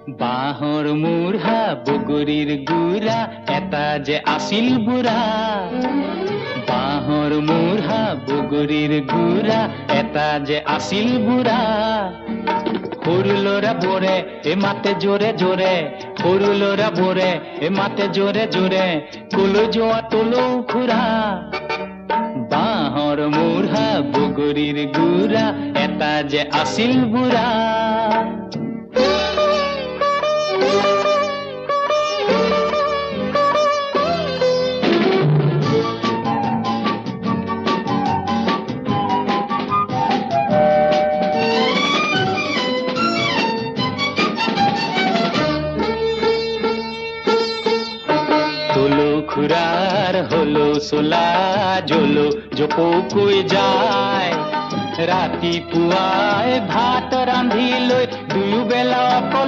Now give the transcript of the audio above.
বাঁহৰ মূঢ়া বগৰীৰ গুড়া এটা যে আছিল বুঢ়া। বাঁহৰ মূঢ়া বগৰীৰ গুড়া এটা যে আছিল বুঢ়া। সৰু ল'ৰাবোৰে মাতে জোৰে জোৰে, সৰু ল'ৰাবোৰে মাতে জোৰে জোৰে, কলৈ যোৱা তলৌ খুৰা। বাঁহৰ মূঢ়া বগৰীৰ গুড়া এটা যে আছিল বুঢ়া। খুৰাৰ হলো চোলা জলো জপৌকৈ যায়। ৰাতিপুৱাই ভাত ৰান্ধি লৈ দুয়োবেলা অকলে